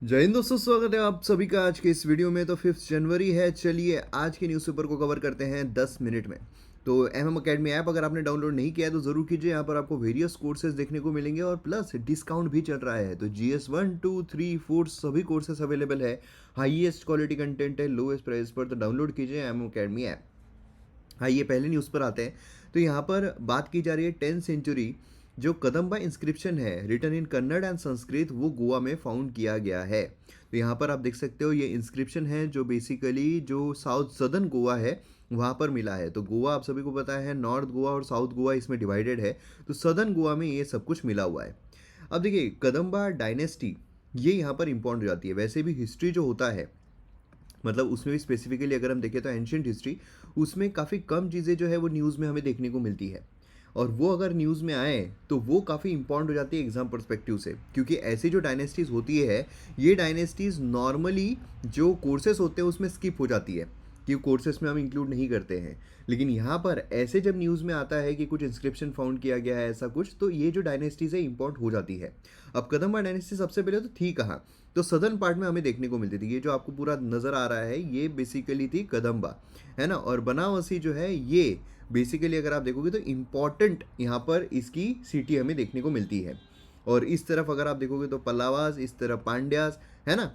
जय हिंद दोस्तों, स्वागत है आप सभी का आज के इस वीडियो में। तो 5 जनवरी है। चलिए आज के न्यूज़पेपर को कवर करते हैं 10 मिनट में। तो एमएम अकेडमी ऐप अगर आपने डाउनलोड नहीं किया है तो ज़रूर कीजिए। यहाँ पर आपको वेरियस कोर्सेज देखने को मिलेंगे और प्लस डिस्काउंट भी चल रहा है। तो जीएस 1, 2, 3, 4 सभी कोर्सेज अवेलेबल है। हाईएस्ट क्वालिटी कंटेंट है लोएस्ट प्राइस पर। तो डाउनलोड कीजिए एमएम अकेडमी ऐप। आइए पहले न्यूज़ पर आते हैं। तो यहाँ पर बात की जा रही है 10th सेंचुरी जो कदम्बा इंस्क्रिप्शन है written in Kannada and Sanskrit, वो गोवा में फाउंड किया गया है। तो यहाँ पर आप देख सकते हो ये इंस्क्रिप्शन है जो बेसिकली जो साउथ सदर्न गोवा है वहाँ पर मिला है। तो गोवा आप सभी को पता है नॉर्थ गोवा और साउथ गोवा इसमें डिवाइडेड है। तो सदर्न गोवा में ये सब कुछ मिला हुआ है। अब देखिए कदम्बा डायनेस्टी ये यहाँ पर इम्पोर्टेंट हो जाती है। वैसे भी हिस्ट्री जो होता है मतलब उसमें भी स्पेसिफिकली अगर हम देखें तो एंशियंट हिस्ट्री उसमें काफ़ी कम चीज़ें जो है वो न्यूज़ में हमें देखने को मिलती है। और वो अगर न्यूज़ में आए तो वो काफ़ी इंपॉर्टेंट हो जाती है एग्जाम पर्सपेक्टिव से, क्योंकि ऐसी जो डायनेस्टीज़ होती है ये डायनेस्टीज़ नॉर्मली जो कोर्सेस होते हैं उसमें स्किप हो जाती है कि कोर्सेस में हम इंक्लूड नहीं करते हैं। लेकिन यहाँ पर ऐसे जब न्यूज़ में आता है कि कुछ इंस्क्रिप्शन फाउंड किया गया है ऐसा कुछ, तो ये जो डायनेस्टीज़ है इंपॉर्टेंट हो जाती है। अब कदम्बा डायनेस्टी सबसे पहले तो थी कहाँ? तो सदर्न पार्ट में हमें देखने को मिलती थी। ये जो आपको पूरा नज़र आ रहा है ये बेसिकली थी कदम्बा, है ना। और बनावसी जो है ये बेसिकली अगर आप देखोगे तो इम्पॉर्टेंट यहाँ पर इसकी सिटी हमें देखने को मिलती है। और इस तरफ अगर आप देखोगे तो पल्लावास, इस तरफ पांड्यास, है ना।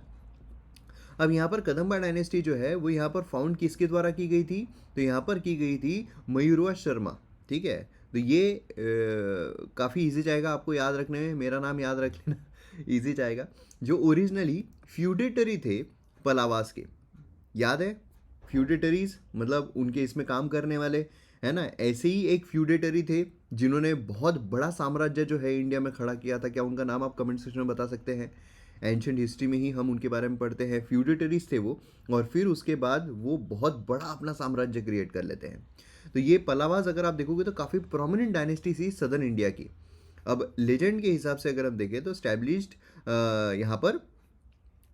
अब यहाँ पर कदम्बा डायनेस्टी जो है वो यहाँ पर फाउंड किसके द्वारा की गई थी? तो यहाँ पर की गई थी मयूरवंश शर्मा। ठीक है। तो ये काफ़ी इजी जाएगा आपको याद रखने में, मेरा नाम याद रख लेना इजी जाएगा। जो ओरिजिनली फ्यूडेटरी थे पलावास के, याद है? फ्यूडेटरीज मतलब उनके इसमें काम करने वाले, है ना। ऐसे ही एक फ्यूडेटरी थे जिन्होंने बहुत बड़ा साम्राज्य जो है इंडिया में खड़ा किया था। क्या उनका नाम आप कमेंट सेक्शन में बता सकते हैं? एंशंट हिस्ट्री में ही हम उनके बारे में पढ़ते हैं। फ्यूडेटरीज थे वो, और फिर उसके बाद वो बहुत बड़ा अपना साम्राज्य क्रिएट कर लेते हैं। तो ये पलावास अगर आप देखोगे तो काफ़ी प्रोमिनेंट डायनेस्टी थी सदर्न इंडिया की। अब लेजेंड के हिसाब से अगर हम देखें तो स्टैब्लिश्ड यहाँ पर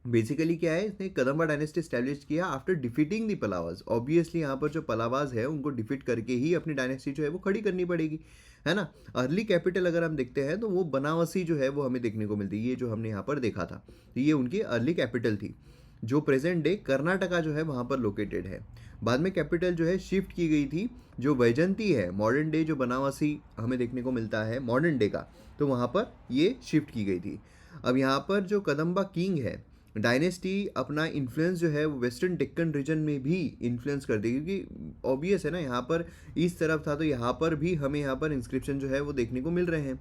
बेसिकली क्या है, इसने कदम्बा डायनेस्टी स्टैब्लिश किया आफ्टर डिफीटिंग दी पलावाज। ऑब्वियसली यहाँ पर जो पलावाज है उनको डिफीट करके ही अपनी डायनेस्टी जो है वो खड़ी करनी पड़ेगी, है ना। अर्ली कैपिटल अगर हम देखते हैं तो वो बनावसी जो है वो हमें देखने को मिलती है। ये जो हमने यहाँ पर देखा था तो ये उनकी अर्ली कैपिटल थी, जो प्रेजेंट डे कर्नाटका जो है वहाँ पर लोकेटेड है। बाद में कैपिटल जो है शिफ्ट की गई थी, जो वैजंती है मॉडर्न डे जो बनावासी हमें देखने को मिलता है मॉडर्न डे का, तो वहाँ पर ये शिफ्ट की गई थी। अब यहाँ पर जो कदम्बा किंग है डायनेस्टी अपना इन्फ्लुएंस जो है वो वेस्टर्न डेक्कन रीजन में भी इन्फ्लुएंस कर दी, क्योंकि ऑब्वियस है ना यहाँ पर इस तरफ था तो यहाँ पर भी हमें यहाँ पर इंस्क्रिप्शन जो है वो देखने को मिल रहे हैं।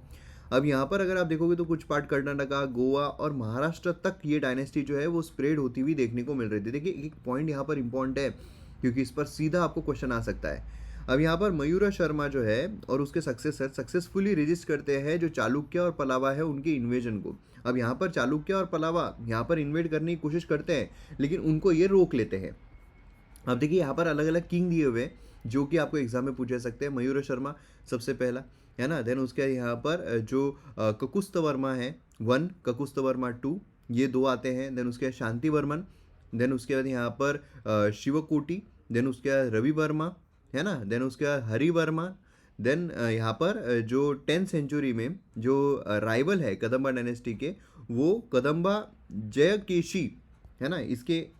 अब यहाँ पर अगर आप देखोगे तो कुछ पार्ट कर्नाटका, गोवा और महाराष्ट्र तक ये डायनेस्टी जो है वो स्प्रेड होती हुई देखने को मिल रही थी। देखिए एक पॉइंट यहाँ पर इंपॉर्टेंट है क्योंकि इस पर सीधा आपको क्वेश्चन आ सकता है। अब यहाँ पर मयूरा शर्मा जो है और उसके सक्सेसर सक्सेसफुली रजिस्ट करते हैं जो चालुक्य और पलावा है उनके इन्वेजन को। अब यहाँ पर चालुक्य और पलावा यहाँ पर इन्वेड करने की कोशिश करते हैं लेकिन उनको ये रोक लेते हैं। अब देखिए यहाँ पर अलग अलग किंग दिए हुए जो कि आपको एग्जाम में पूछे सकते हैं। मयूर शर्मा सबसे पहला, है ना। देन उसके यहाँ पर जो ककुस्त वर्मा है 1, ककुस्त वर्मा 2, ये 2 आते हैं। देन उसके बाद शांति वर्मन, देन उसके बाद यहाँ पर शिवकोटी, देन उसके बाद रवि वर्मा, है ना। देन उसके बाद हरि वर्मा। देन यहाँ पर जो 10th सेंचुरी में जो राइवल है कदम्बा डायनेस्टी के, वो कदम्बा जयकेशी, है ना।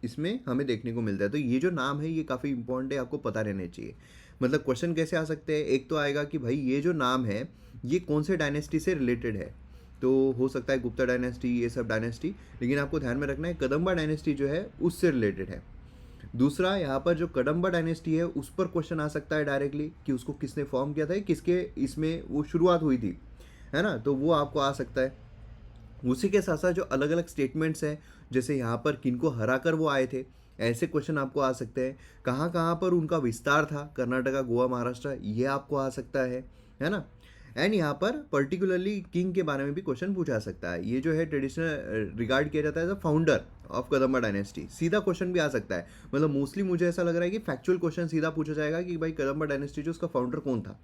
इसमें हमें देखने को मिलता है। तो ये जो नाम है ये काफ़ी इंपॉर्टेंट है, आपको पता रहना चाहिए। मतलब क्वेश्चन कैसे आ सकते हैं, एक तो आएगा कि भाई ये जो नाम है ये कौन से डायनेस्टी से रिलेटेड है। तो हो सकता है गुप्ता डायनेस्टी, ये सब डायनेस्टी, लेकिन आपको ध्यान में रखना है कदम्बा डायनेस्टी जो है उससे रिलेटेड है। दूसरा यहाँ पर जो कदम्बा डायनेस्टी है उस पर क्वेश्चन आ सकता है डायरेक्टली कि उसको किसने फॉर्म किया था, किसके इसमें वो शुरुआत हुई थी, है ना। तो वो आपको आ सकता है। उसी के साथ साथ जो अलग अलग स्टेटमेंट्स हैं, जैसे यहाँ पर किनको हराकर वो आए थे, ऐसे क्वेश्चन आपको आ सकते हैं। कहाँ कहाँ पर उनका विस्तार था, कर्नाटका, गोवा, महाराष्ट्र, ये आपको आ सकता है ना। एंड यहाँ पर पर्टिकुलरली किंग के बारे में भी क्वेश्चन पूछा सकता है। ये जो है ट्रेडिशनल रिगार्ड किया जाता है as a founder of Kadamba dynasty. सीधा क्वेश्चन भी आ सकता है, मतलब मोस्टली मुझे ऐसा लग रहा है कि फैक्चुअल क्वेश्चन सीधा पूछा जाएगा कि भाई कदम्बा डायनेस्टी जो उसका फाउंडर कौन था,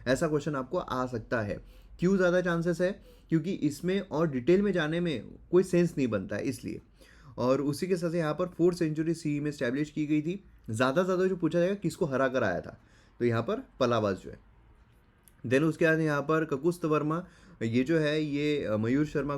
ऐसा क्वेश्चन आपको आ सकता है। क्यों ज़्यादा चांसेस है? क्योंकि इसमें और डिटेल में जाने में कोई सेंस नहीं बनता है इसलिए। और उसी के साथ यहाँ पर 4th सेंचुरी सी में स्टैब्लिश की गई थी। ज़्यादा जो पूछा जाएगा किसको हरा कर आया था, तो यहाँ पर पलावास जो है। देन उसके बाद यहाँ पर ककुस्त वर्मा ये जो है ये मयूर शर्मा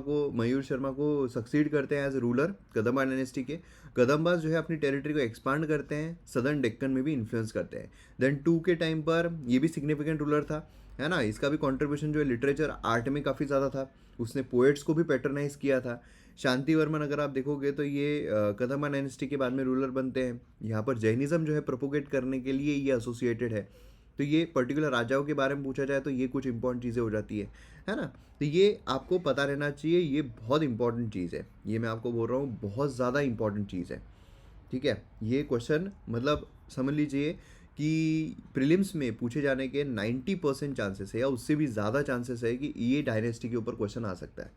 को सक्सीड करते हैं एज रूलर कदम्बा डायनेस्टी के। कदम्बाज जो है अपनी टेरिटरी को एक्सपांड करते हैं, सदर्न डेक्कन में भी इन्फ्लुएंस करते हैं। देन 2 के टाइम पर ये भी सिग्निफिकेंट रूलर था, है ना। इसका भी कंट्रीब्यूशन जो है लिटरेचर आर्ट में काफ़ी ज़्यादा था, उसने पोएट्स को भी पैटर्नाइज किया था। शांति वर्मन अगर आप देखोगे तो ये कदम्बा डायनेस्टी के बाद में रूलर बनते हैं। यहाँ पर जैनिज़्म जो है प्रोपोगेट करने के लिए ये एसोसिएटेड है। तो ये पर्टिकुलर राजाओं के बारे में पूछा जाए तो ये कुछ इंपॉर्टेंट चीज़ें हो जाती है ना। तो ये आपको पता रहना चाहिए, ये बहुत इंपॉर्टेंट चीज़ है, ये मैं आपको बोल रहा हूँ बहुत ज़्यादा इंपॉर्टेंट चीज़ है, ठीक है। ये क्वेश्चन मतलब समझ लीजिए कि प्रीलिम्स में पूछे जाने के 90% चांसेस है या उससे भी ज़्यादा चांसेस है कि ये डायनेस्टी के ऊपर क्वेश्चन आ सकता है।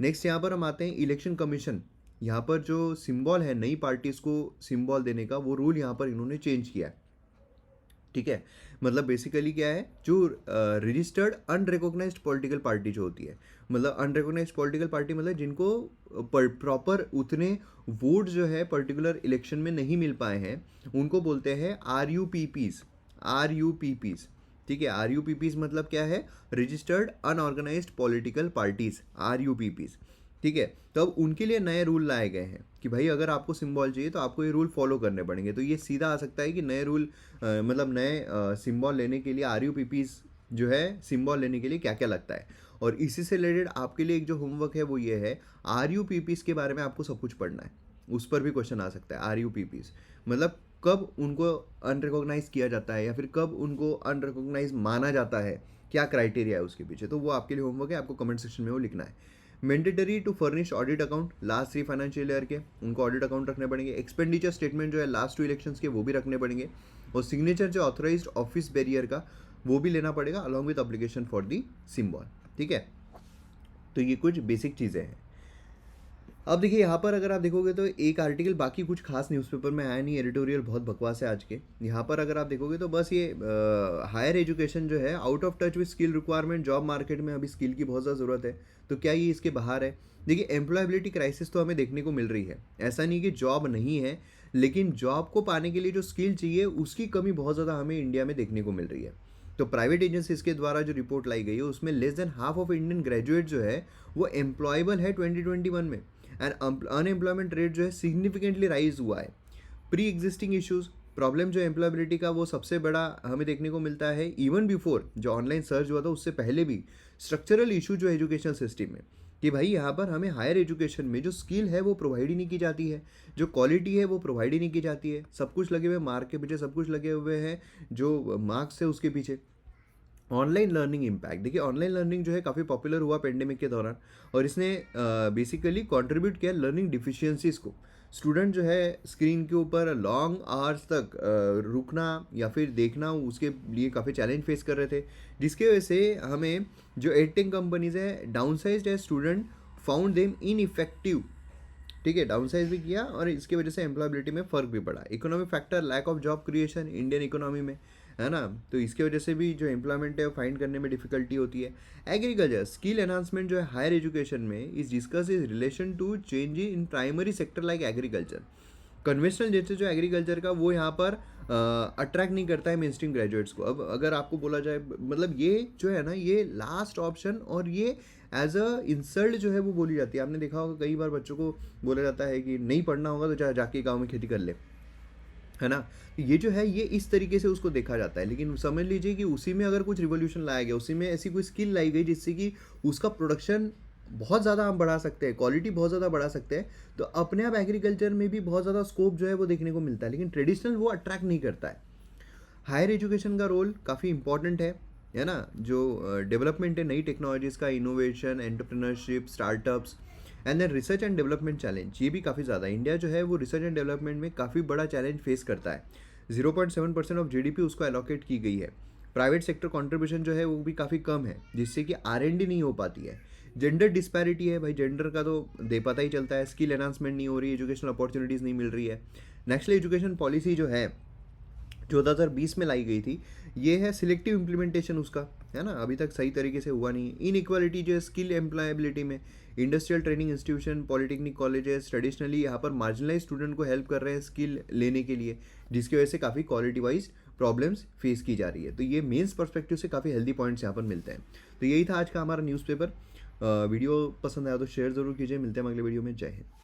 नेक्स्ट यहाँ पर हम आते हैं इलेक्शन कमीशन। यहाँ पर जो सिंबल है नई पार्टीज़ को सिंबल देने का, वो रूल यहाँ पर इन्होंने चेंज किया है, ठीक है। मतलब बेसिकली क्या है, जो रजिस्टर्ड अनरिकॉग्नाइज्ड पॉलिटिकल पार्टी जो होती है, मतलब अनरिकॉग्नाइज्ड पॉलिटिकल पार्टी मतलब जिनको प्रॉपर उतने वोट जो है पर्टिकुलर इलेक्शन में नहीं मिल पाए हैं, उनको बोलते हैं आर यू पी पीज़, ठीक है। आर यू पी पीज़ मतलब क्या है, registered unorganised political parties, R U P Ps, ठीक है। तो अब उनके लिए नए रूल लाए गए हैं कि भाई अगर आपको सिंबल चाहिए तो आपको ये रूल फॉलो करने पड़ेंगे। तो ये सीधा आ सकता है कि नए रूल मतलब नए सिंबल लेने के लिए आर यू पी पीज़ जो है सिंबल लेने के लिए क्या क्या लगता है। और इसी से रिलेटेड आपके लिए एक जो होमवर्क है वो ये है, आर यू पी पीज़ के बारे में आपको सब कुछ पढ़ना है, उस पर भी क्वेश्चन आ सकता है। आर यू पी पीज़ मतलब कब उनको अनरिकॉग्नाइज किया जाता है या फिर कब उनको अनरिकॉग्नाइज माना जाता है, क्या क्राइटेरिया है उसके पीछे, तो वो आपके लिए होमवर्क है, आपको कमेंट सेक्शन में वो लिखना है। Mandatory to furnish audit account last 3 financial year के, उनको ऑडिट अकाउंट रखने पड़ेंगे। एक्सपेंडिचर स्टेटमेंट जो है लास्ट 2 इलेक्शंस के वो भी रखने पड़ेंगे। और सिग्नेचर जो ऑथराइज्ड ऑफिस बैरियर का वो भी लेना पड़ेगा along with application for the symbol, ठीक है। तो ये कुछ बेसिक चीज़ें हैं। अब देखिए यहाँ पर अगर आप देखोगे तो एक आर्टिकल बाकी कुछ खास न्यूज़पेपर में आया नहीं, एडिटोरियल बहुत बकवास है आज के। यहाँ पर अगर आप देखोगे तो बस ये हायर एजुकेशन जो है out of touch with skill requirement, job market में अभी स्किल की बहुत ज़्यादा ज़रूरत है, तो क्या ये इसके बाहर है। देखिए एम्प्लॉयबिलिटी क्राइसिस तो हमें देखने को मिल रही है, ऐसा नहीं कि जॉब नहीं है, लेकिन जॉब को पाने के लिए जो स्किल चाहिए उसकी कमी बहुत ज़्यादा हमें इंडिया में देखने को मिल रही है। तो प्राइवेट एजेंसीज के द्वारा जो रिपोर्ट लाई गई है उसमें less than half of Indian graduate जो है वो एम्प्लॉयबल है 2021 में, एंड अनएम्प्लॉयमेंट रेट जो है सिग्निफिकेंटली राइज हुआ है। प्री एग्जिस्टिंग इश्यूज प्रॉब्लम जो एम्प्लॉयबिलिटी का वो सबसे बड़ा हमें देखने को मिलता है, इवन बिफोर जो ऑनलाइन सर्च हुआ था उससे पहले भी स्ट्रक्चरल इशू जो एजुकेशन सिस्टम में, कि भाई यहाँ पर हमें हायर एजुकेशन में जो स्किल है वो प्रोवाइड ही नहीं की जाती है, जो क्वालिटी है वो प्रोवाइड ही नहीं की जाती है। सब कुछ लगे हुए मार्क के पीछे, सब कुछ लगे हुए हैं जो मार्क्स है उसके पीछे। ऑनलाइन लर्निंग इम्पैक्ट, देखिए ऑनलाइन लर्निंग जो है काफ़ी पॉपुलर हुआ पेंडेमिक के दौरान, और इसने बेसिकली कंट्रीब्यूट किया लर्निंग डिफिशियंसीज को। स्टूडेंट जो है स्क्रीन के ऊपर लॉन्ग आवर्स तक रुकना या फिर देखना उसके लिए काफ़ी चैलेंज फेस कर रहे थे, जिसकी वजह से हमें जो एडटेक कंपनीज है डाउनसाइज्ड है स्टूडेंट, फाउंड देम इनइफेक्टिव, ठीक है, डाउनसाइज भी किया और इसकी वजह से एम्प्लॉयबिलिटी में फ़र्क भी पड़ा। Economic factor, lack of job creation Indian economy में, है ना, तो इसके वजह से भी जो एम्प्लॉयमेंट है वो फाइंड करने में डिफिकल्टी होती है। एग्रीकल्चर स्किल एनहांसमेंट जो है हायर एजुकेशन में is discuss is relation to change in primary sector like agriculture. Conventional जैसे जो एग्रीकल्चर का वो यहाँ पर अट्रैक्ट नहीं करता है मेन स्ट्रीम ग्रेजुएट्स को। अब अगर आपको बोला जाए मतलब ये जो है ना ये लास्ट ऑप्शन, और ये एज अ इंसल्ट जो है वो बोली जाती है। आपने देखा होगा कई बार बच्चों को बोला जाता है कि नहीं पढ़ना होगा तो जाके गाँव में खेती कर ले, है ना। ये जो है ये इस तरीके से उसको देखा जाता है, लेकिन समझ लीजिए कि उसी में अगर कुछ रिवोल्यूशन लाया गया, उसी में ऐसी कोई स्किल लाई गई जिससे कि उसका प्रोडक्शन बहुत ज़्यादा हम बढ़ा सकते हैं, क्वालिटी बहुत ज़्यादा बढ़ा सकते हैं, तो अपने आप एग्रीकल्चर में भी बहुत ज़्यादा स्कोप जो है वो देखने को मिलता है, लेकिन ट्रेडिशनल वो अट्रैक्ट नहीं करता है। हायर एजुकेशन का रोल काफ़ी इंपॉर्टेंट है ना। जो डेवलपमेंट है नई टेक्नोलॉजीज़ का, innovation, entrepreneurship, startups and then research and development challenge, ये भी काफ़ी ज़्यादा इंडिया जो है वो रिसर्च एंड डेवलपमेंट में काफ़ी बड़ा चैलेंज फेस करता है। 0.7% ऑफ जीडीपी उसको एलोकेट की गई है। प्राइवेट सेक्टर कंट्रीब्यूशन जो है वो भी काफ़ी कम है, जिससे कि R&D नहीं हो पाती है। जेंडर डिस्पैरिटी है, भाई जेंडर का तो दे पता ही चलता है। स्किल एनहांसमेंट नहीं हो रही, एजुकेशनल अपॉर्चुनिटीज़ नहीं मिल रही है। नेशनल एजुकेशन पॉलिसी जो है 2020 में लाई गई थी, ये है सिलेक्टिव इम्प्लीमेंटेशन उसका, है ना, अभी तक सही तरीके से हुआ नहीं। इनइक्वालिटी जो है स्किल एम्प्लॉयबिलिटी में, industrial training institution, polytechnic colleges traditionally यहाँ पर मार्जिनलाइज स्टूडेंट को हेल्प कर रहे हैं स्किल लेने के लिए, जिसकी वजह से काफ़ी क्वालिटी वाइज प्रॉब्लम्स फेस की जा रही है। तो ये मेंस पर्सपेक्टिव से काफ़ी हेल्दी पॉइंट्स यहाँ पर मिलते हैं। तो यही था आज का हमारा न्यूज़पेपर। वीडियो पसंद आया तो शेयर ज़रूर कीजिए। मिलते हैं हम अगले वीडियो में। जय हिंद।